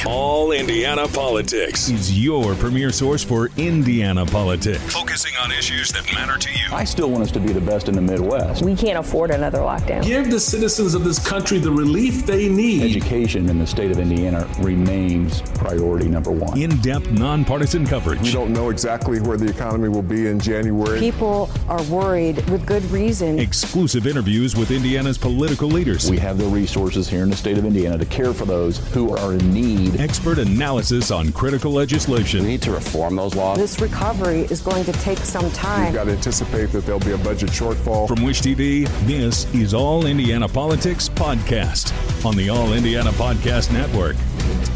All Indiana Politics is your premier source for Indiana politics, focusing on issues that matter to you. I still want us to be the best in the Midwest. We can't afford another lockdown. Give the citizens of this country the relief they need. Education in the state of Indiana remains priority number one. In-depth, nonpartisan coverage. We don't know exactly where the economy will be in January. People are worried with good reason. Exclusive interviews with Indiana's political leaders. We have the resources here in the state of Indiana to care for those who are in need. Expert analysis on critical legislation. We need to reform those laws. This recovery is going to take some time. We've got to anticipate that there'll be a budget shortfall. From Wish TV, this is All Indiana Politics Podcast on the All Indiana Podcast Network.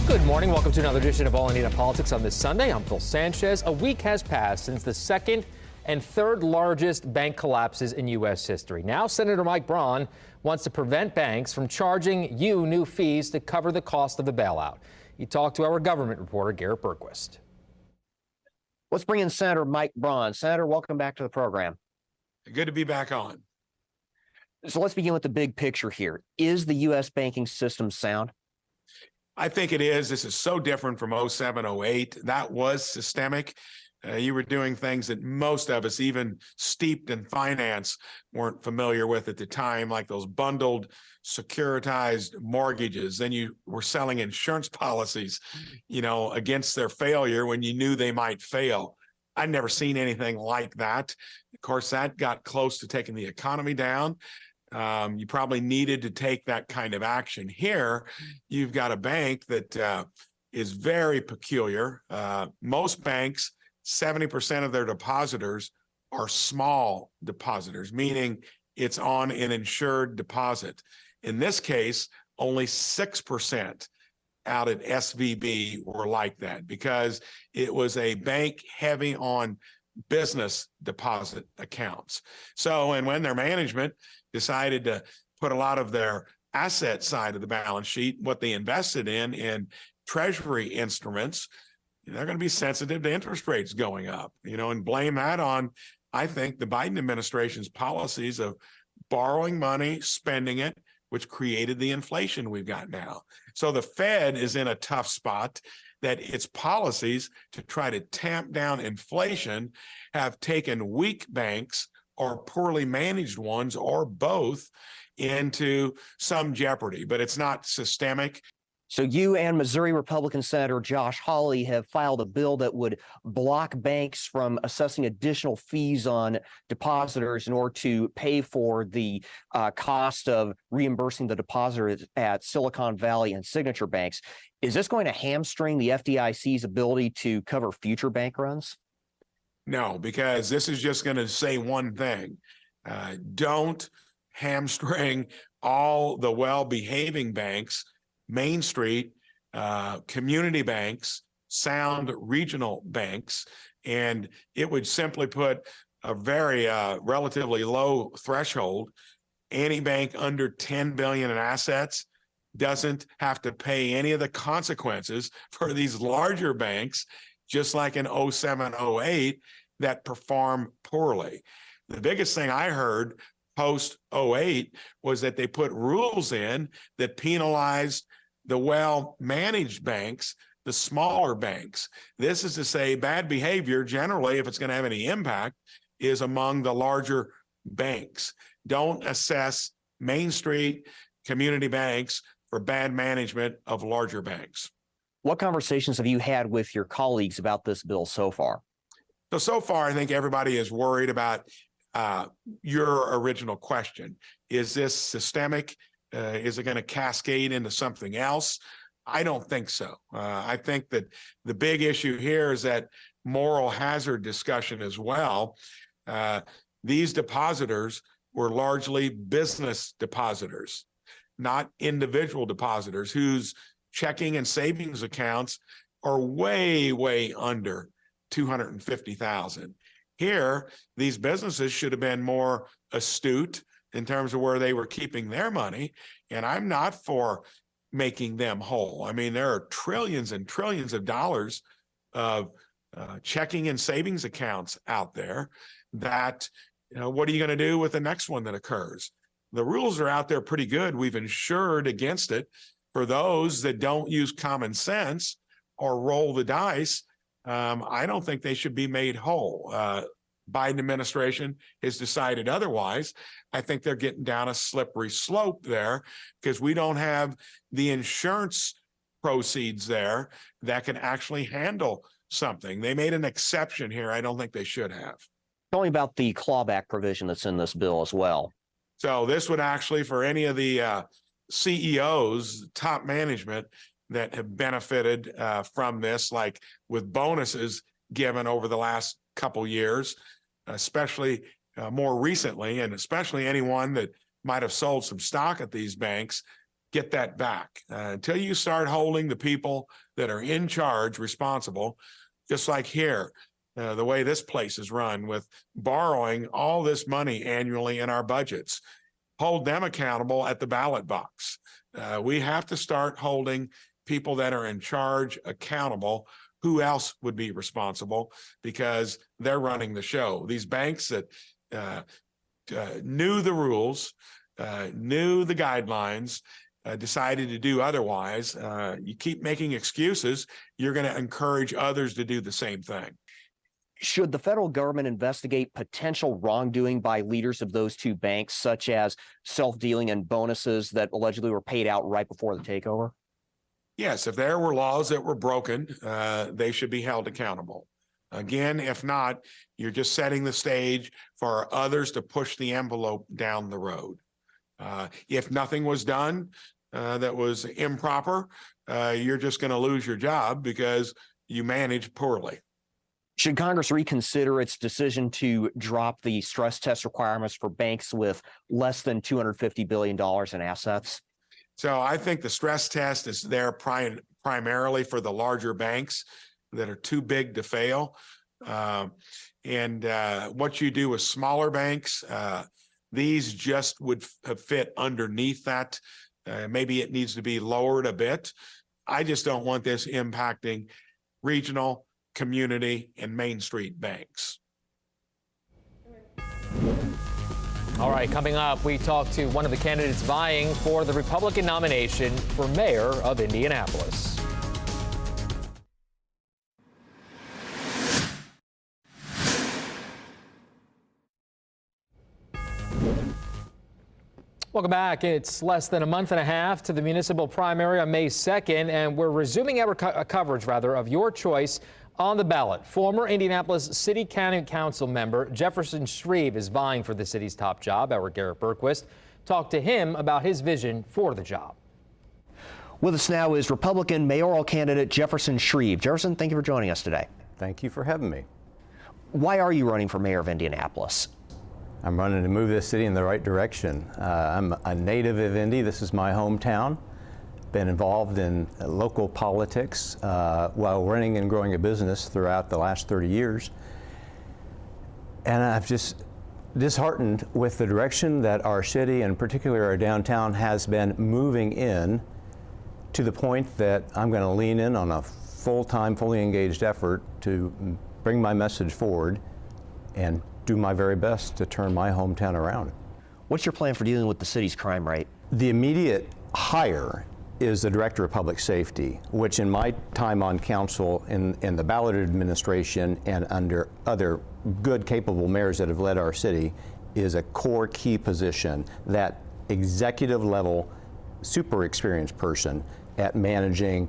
Good morning. Welcome to another edition of All Indiana Politics on this Sunday. I'm Phil Sanchez. A week has passed since the second and third largest bank collapses in U.S. history. Now, Senator Mike Braun wants to prevent banks from charging you new fees to cover the cost of the bailout. He talked to our government reporter, Garrett Bergquist. Let's bring in Senator Mike Braun. Senator, welcome back to the program. Good to be back on. So let's begin with the big picture here. Is the U.S. banking system sound? I think it is. This is so different from 07, 08. That was systemic. You were doing things that most of us, even steeped in finance, weren't familiar with at the time, like those bundled securitized mortgages. Then you were selling insurance policies, against their failure when you knew they might fail. I'd never seen anything like that. Of course, that got close to taking the economy down. You probably needed to take that kind of action. Here, you've got a bank that is very peculiar. Most banks, 70% of their depositors are small depositors, meaning it's on an insured deposit. In this case, only 6% out at SVB were like that because it was a bank heavy on business deposit accounts. So, and when their management decided to put a lot of their asset side of the balance sheet, what they invested in treasury instruments, they're going to be sensitive to interest rates going up, and blame that on, I think, the Biden administration's policies of borrowing money, spending it, which created the inflation we've got now. So the Fed is in a tough spot that its policies to try to tamp down inflation have taken weak banks or poorly managed ones or both into some jeopardy, but it's not systemic. So you and Missouri Republican Senator Josh Hawley have filed a bill that would block banks from assessing additional fees on depositors in order to pay for the cost of reimbursing the depositors at Silicon Valley and Signature banks. Is this going to hamstring the FDIC's ability to cover future bank runs? No, because this is just going to say one thing. Don't hamstring all the well-behaving banks, Main Street, community banks, sound regional banks, and it would simply put a very relatively low threshold. Any bank under 10 billion in assets doesn't have to pay any of the consequences for these larger banks, just like in 07, 08, that perform poorly. The biggest thing I heard post 08 was that they put rules in that penalized the well-managed banks, the smaller banks. This is to say bad behavior, generally, if it's going to have any impact, is among the larger banks. Don't assess Main Street community banks for bad management of larger banks. What conversations have you had with your colleagues about this bill so far? So far, I think everybody is worried about your original question. Is this systemic? Is it going to cascade into something else? I don't think so. I think that the big issue here is that moral hazard discussion as well. These depositors were largely business depositors, not individual depositors whose checking and savings accounts are way, way under $250,000. Here, these businesses should have been more astute in terms of where they were keeping their money, and I'm not for making them whole. I mean, there are trillions and trillions of dollars of checking and savings accounts out there that, what are you going to do with the next one that occurs? The rules are out there pretty good. We've insured against it for those that don't use common sense or roll the dice, I don't think they should be made whole. Biden administration has decided otherwise. I think they're getting down a slippery slope there because we don't have the insurance proceeds there that can actually handle something. They made an exception here. I don't think they should have. Tell me about the clawback provision that's in this bill as well. So this would actually, for any of the CEOs, top management that have benefited from this, like with bonuses given over the last couple years, especially more recently, and especially anyone that might have sold some stock at these banks, get that back. Until you start holding the people that are in charge responsible, just like here, the way this place is run with borrowing all this money annually in our budgets, hold them accountable at the ballot box. We have to start holding people that are in charge accountable. Who else would be responsible? Because they're running the show. These banks that knew the rules, knew the guidelines, decided to do otherwise. You keep making excuses, you're going to encourage others to do the same thing. Should the federal government investigate potential wrongdoing by leaders of those two banks, such as self-dealing and bonuses that allegedly were paid out right before the takeover? Yes, if there were laws that were broken, they should be held accountable. Again, if not, you're just setting the stage for others to push the envelope down the road. If nothing was done that was improper, you're just going to lose your job because you managed poorly. Should Congress reconsider its decision to drop the stress test requirements for banks with less than $250 billion in assets? So I think the stress test is there primarily for the larger banks that are too big to fail. And what you do with smaller banks, these just would fit underneath that. Maybe it needs to be lowered a bit. I just don't want this impacting regional, community, and Main Street banks. All right, coming up, we talk to one of the candidates vying for the Republican nomination for mayor of Indianapolis. Welcome back. It's less than a month and a half to the municipal primary on May 2nd, and we're resuming our coverage of your choice on the ballot. Former Indianapolis City County Council member Jefferson Shreve is vying for the city's top job. Our Garrett Berquist talked to him about his vision for the job. With us now is Republican mayoral candidate Jefferson Shreve. Jefferson, thank you for joining us today. Thank you for having me. Why are you running for mayor of Indianapolis? I'm running to move this city in the right direction. I'm a native of Indy. This is my hometown. Been involved in local politics while running and growing a business throughout the last 30 years. And I've just disheartened with the direction that our city, and particularly our downtown, has been moving in, to the point that I'm going to lean in on a full-time, fully engaged effort to bring my message forward and do my very best to turn my hometown around. What's your plan for dealing with the city's crime rate? The immediate hire is the Director of Public Safety, which in my time on council in the Ballard administration and under other good, capable mayors that have led our city, is a core key position. That executive level, super experienced person at managing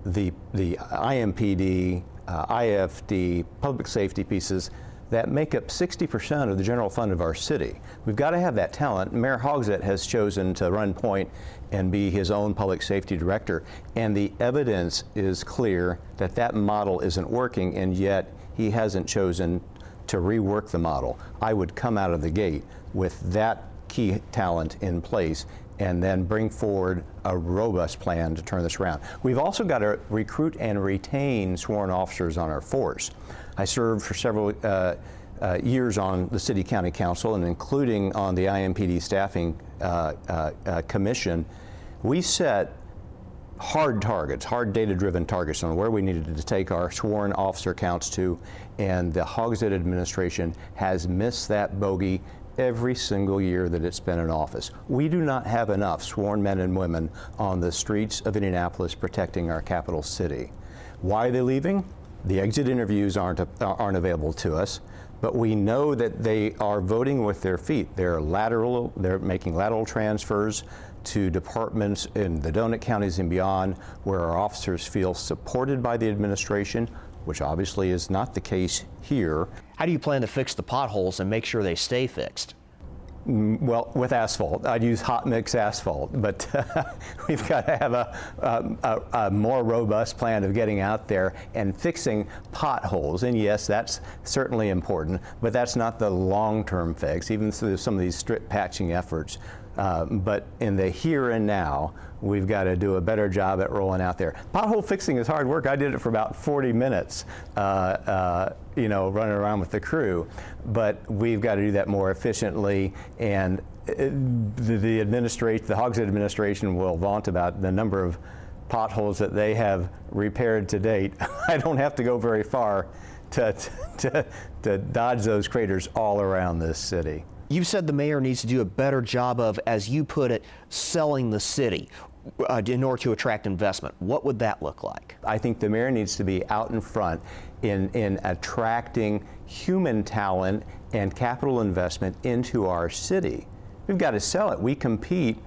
the IMPD, IFD, public safety pieces that make up 60% of the general fund of our city. We've got to have that talent. Mayor Hogsett has chosen to run point and be his own public safety director, and the evidence is clear that that model isn't working, and yet he hasn't chosen to rework the model. I would come out of the gate with that key talent in place and then bring forward a robust plan to turn this around. We've also got to recruit and retain sworn officers on our force. I served for several years on the City County Council, and including on the IMPD Staffing Commission. We set hard targets, hard data-driven targets on where we needed to take our sworn officer counts to, and the Hogsett administration has missed that bogey every single year that it's been in office. We do not have enough sworn men and women on the streets of Indianapolis protecting our capital city. Why are they leaving? The exit interviews aren't available to us, but we know that they are voting with their feet. They're making lateral transfers to departments in the donut counties and beyond where our officers feel supported by the administration, which obviously is not the case here. How do you plan to fix the potholes and make sure they stay fixed? Well, with asphalt. I'd use hot mix asphalt, but we've got to have a more robust plan of getting out there and fixing potholes. And yes, that's certainly important, but that's not the long-term fix, even through some of these strip patching efforts. But in the here and now, we've got to do a better job at rolling out there. Pothole fixing is hard work. I did it for about 40 minutes, running around with the crew. But we've got to do that more efficiently. And the Hogshead administration will vaunt about the number of potholes that they have repaired to date. I don't have to go very far to dodge those craters all around this city. You've said the mayor needs to do a better job of, as you put it, selling the city in order to attract investment. What would that look like? I think the mayor needs to be out in front in attracting human talent and capital investment into our city. We've got to sell it. We compete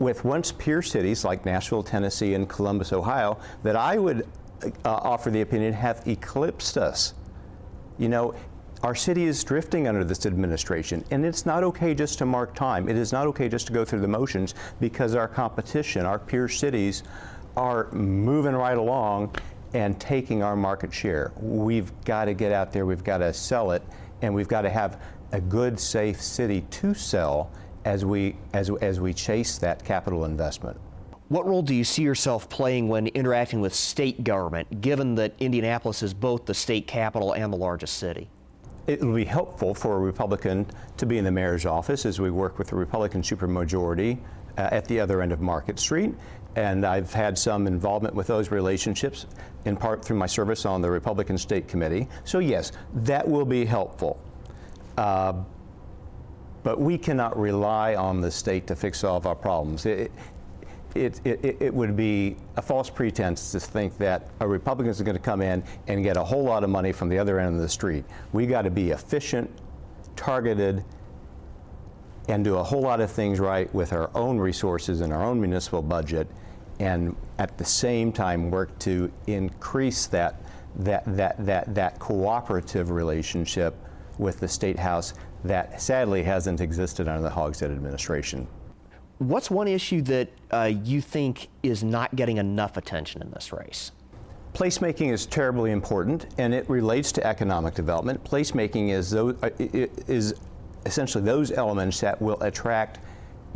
with once peer cities like Nashville, Tennessee, and Columbus, Ohio, that I would offer the opinion have eclipsed us. Our city is drifting under this administration, and it's not okay just to mark time. It is not okay just to go through the motions, because our competition, our peer cities, are moving right along and taking our market share. We've got to get out there, we've got to sell it, and we've got to have a good, safe city to sell as we chase that capital investment. What role do you see yourself playing when interacting with state government, given that Indianapolis is both the state capital and the largest city? It will be helpful for a Republican to be in the mayor's office as we work with the Republican supermajority at the other end of Market Street. And I've had some involvement with those relationships, in part through my service on the Republican State Committee. So yes, that will be helpful. But we cannot rely on the state to fix all of our problems. It would be a false pretense to think that a Republican is going to come in and get a whole lot of money from the other end of the street. We got to be efficient, targeted, and do a whole lot of things right with our own resources and our own municipal budget, and at the same time work to increase that cooperative relationship with the State House that sadly hasn't existed under the Hogshead administration. What's one issue that you think is not getting enough attention in this race? Placemaking is terribly important, and it relates to economic development. Placemaking is essentially those elements that will attract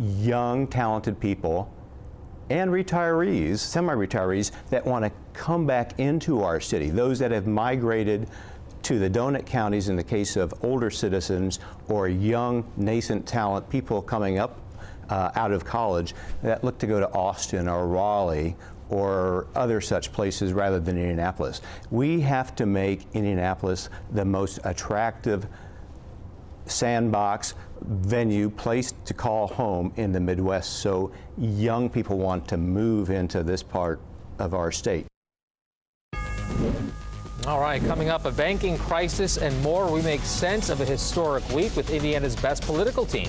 young, talented people and retirees, semi-retirees, that want to come back into our city, those that have migrated to the donut counties in the case of older citizens or young, nascent talent, people coming up out of college that look to go to Austin or Raleigh or other such places rather than Indianapolis. We have to make Indianapolis the most attractive sandbox venue, place to call home in the Midwest, so young people want to move into this part of our state. All right, coming up, a banking crisis and more. We make sense of a historic week with Indiana's best political team.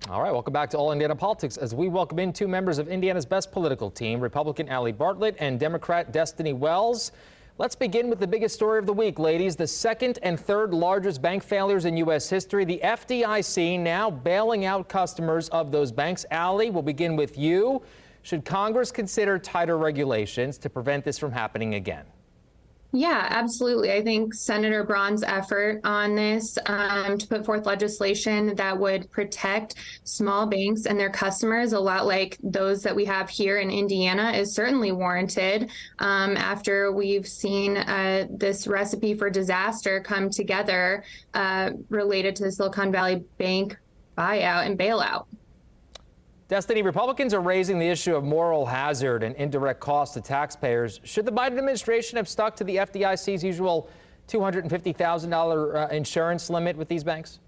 All right, welcome back to All Indiana Politics as we welcome in two members of Indiana's best political team, Republican Allie Bartlett and Democrat Destiny Wells. Let's begin with the biggest story of the week, ladies. The second and third largest bank failures in U.S. history. The FDIC now bailing out customers of those banks. Allie, we'll begin with you. Should Congress consider tighter regulations to prevent this from happening again? Yeah, absolutely. I think Senator Braun's effort on this to put forth legislation that would protect small banks and their customers, a lot like those that we have here in Indiana, is certainly warranted after we've seen this recipe for disaster come together related to the Silicon Valley Bank buyout and bailout. Destiny, Republicans are raising the issue of moral hazard and indirect cost to taxpayers. Should the Biden administration have stuck to the FDIC's usual $250,000 insurance limit with these banks?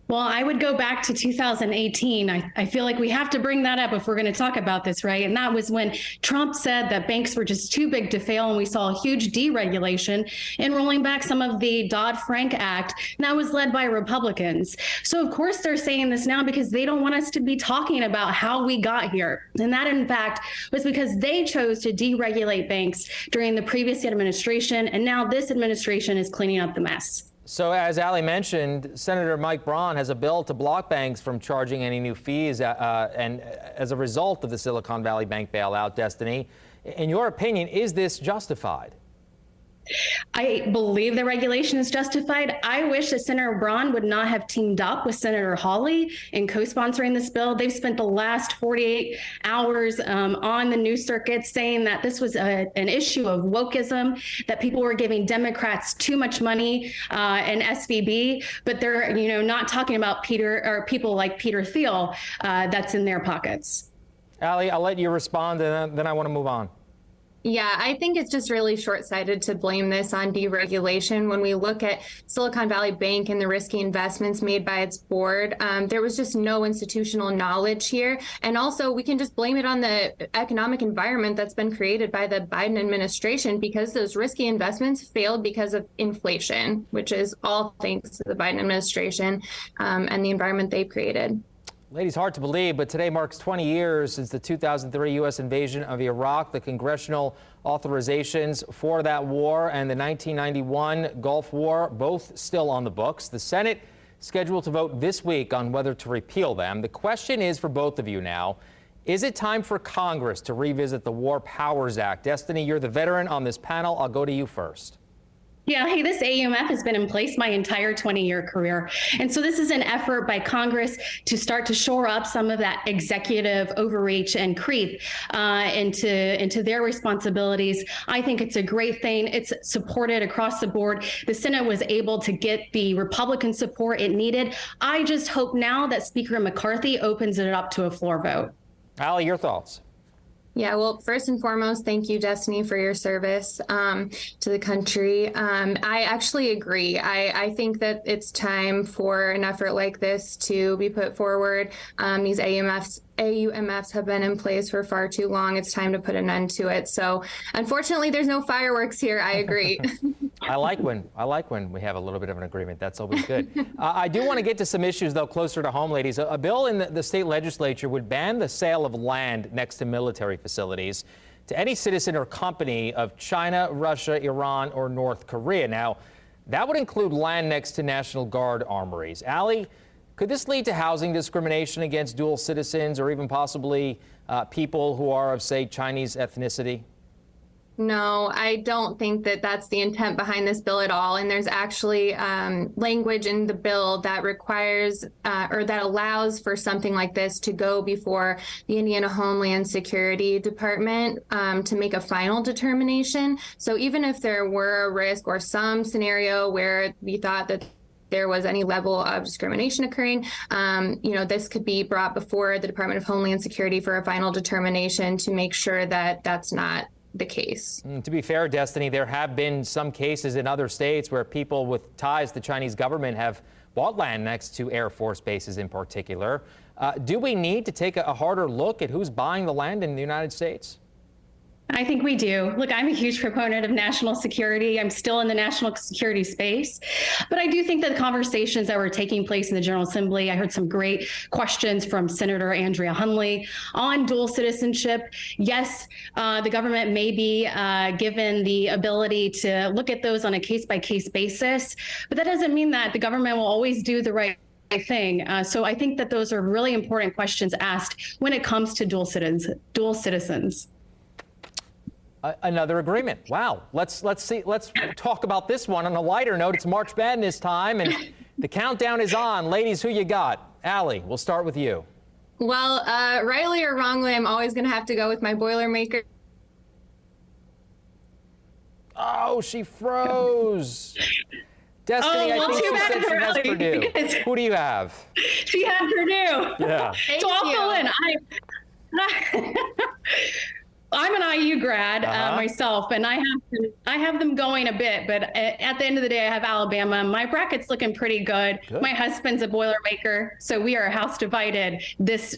Well, I would go back to 2018. I feel like we have to bring that up if we're going to talk about this, right? And that was when Trump said that banks were just too big to fail, and we saw a huge deregulation and rolling back some of the Dodd-Frank Act, and that was led by Republicans. So of course they're saying this now because they don't want us to be talking about how we got here. And that, in fact, was because they chose to deregulate banks during the previous administration, and now this administration is cleaning up the mess. So as Ali mentioned, Senator Mike Braun has a bill to block banks from charging any new fees and as a result of the Silicon Valley Bank bailout. Destiny, in your opinion, is this justified? I believe the regulation is justified. I wish that Senator Braun would not have teamed up with Senator Hawley in co-sponsoring this bill. They've spent the last 48 hours on the news circuit saying that this was an issue of wokeism, that people were giving Democrats too much money and SVB, but they're not talking about people like Peter Thiel that's in their pockets. Ali, I'll let you respond, and then I want to move on. Yeah, I think it's just really short-sighted to blame this on deregulation. When we look at Silicon Valley Bank and the risky investments made by its board, there was just no institutional knowledge here. And also, we can just blame it on the economic environment that's been created by the Biden administration, because those risky investments failed because of inflation, which is all thanks to the Biden administration and the environment they've created. Ladies, hard to believe, but today marks 20 years since the 2003 U.S. invasion of Iraq. The congressional authorizations for that war and the 1991 Gulf War, both still on the books. The Senate scheduled to vote this week on whether to repeal them. The question is for both of you now, is it time for Congress to revisit the War Powers Act? Destiny, you're the veteran on this panel. I'll go to you first. Yeah, hey, this AUMF has been in place my entire 20-year career. And so this is an effort by Congress to start to shore up some of that executive overreach and creep into their responsibilities. I think it's a great thing. It's supported across the board. The Senate was able to get the Republican support it needed. I just hope now that Speaker McCarthy opens it up to a floor vote. Ali, your thoughts? Yeah, well, first and foremost, thank you, Destiny, for your service to the country. I actually agree. I think that it's time for an effort like this to be put forward. These AUMFs have been in place for far too long. It's time to put an end to it. So unfortunately, there's no fireworks here. I agree. I like when we have a little bit of an agreement. That's always good. I do want to get to some issues, though, closer to home, ladies. A bill in the state legislature would ban the sale of land next to military facilities to any citizen or company of China, Russia, Iran, or North Korea. Now, that would include land next to National Guard armories. Ali, could this lead to housing discrimination against dual citizens or even possibly people who are of, say, Chinese ethnicity? No, I don't think that that's the intent behind this bill at all. And there's actually language in the bill that requires or that allows for something like this to go before the Indiana Homeland Security Department to make a final determination. So even if there were a risk or some scenario where we thought that there was any level of discrimination occurring, this could be brought before the Department of Homeland Security for a final determination to make sure that that's not the case. To be fair, Destiny, there have been some cases in other states where people with ties to the Chinese government have bought land next to Air Force bases in particular. Do we need to take a harder look at who's buying the land in the United States? I think we do. Look, I'm a huge proponent of national security. I'm still in the national security space. But I do think that the conversations that were taking place in the General Assembly, I heard some great questions from Senator Andrea Hunley on dual citizenship. Yes, the government may be given the ability to look at those on a case-by-case basis, but that doesn't mean that the government will always do the right thing. So I think that those are really important questions asked when it comes to dual citizens. Another agreement. Wow. Let's talk about this one on a lighter note. It's March Madness time, and the countdown is on. Ladies, who you got? Ali, we'll start with you. Well, rightly or wrongly, I'm always going to have to go with my Boilermaker. Oh, she froze. Destiny, I think she said she has Purdue. Who do you have? She had Purdue. Yeah. So I'll fill in. I'm an IU grad myself, and I have them going a bit, but at the end of the day, I have Alabama. My bracket's looking pretty good. My husband's a Boilermaker, so we are house divided this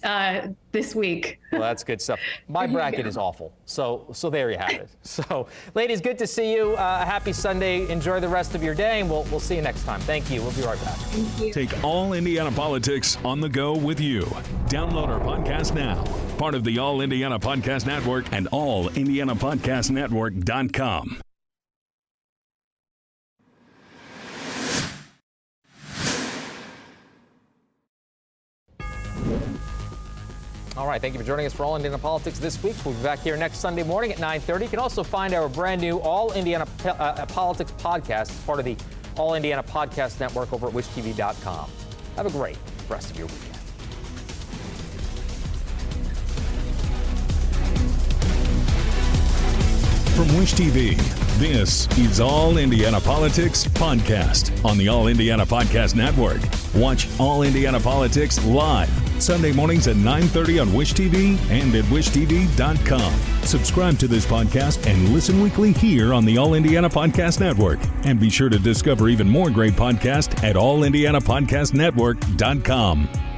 week. Well, that's good stuff. My bracket is awful, so there you have it. So, ladies, good to see you. Happy Sunday. Enjoy the rest of your day, and we'll see you next time. Thank you. We'll be right back. Thank you. Take All Indiana Politics on the go with you. Download our podcast now. Part of the All Indiana Podcast Network and allindianapodcastnetwork.com. All right, thank you for joining us for All Indiana Politics this week. We'll be back here next Sunday morning at 9:30. You can also find our brand new All Indiana Politics podcast as part of the All Indiana Podcast Network over at wishtv.com. Have a great rest of your weekend. From Wish TV, this is All Indiana Politics Podcast on the All Indiana Podcast Network. Watch All Indiana Politics live Sunday mornings at 9:30 on Wish TV and at wishtv.com. Subscribe to this podcast and listen weekly here on the All Indiana Podcast Network. And be sure to discover even more great podcasts at allindianapodcastnetwork.com.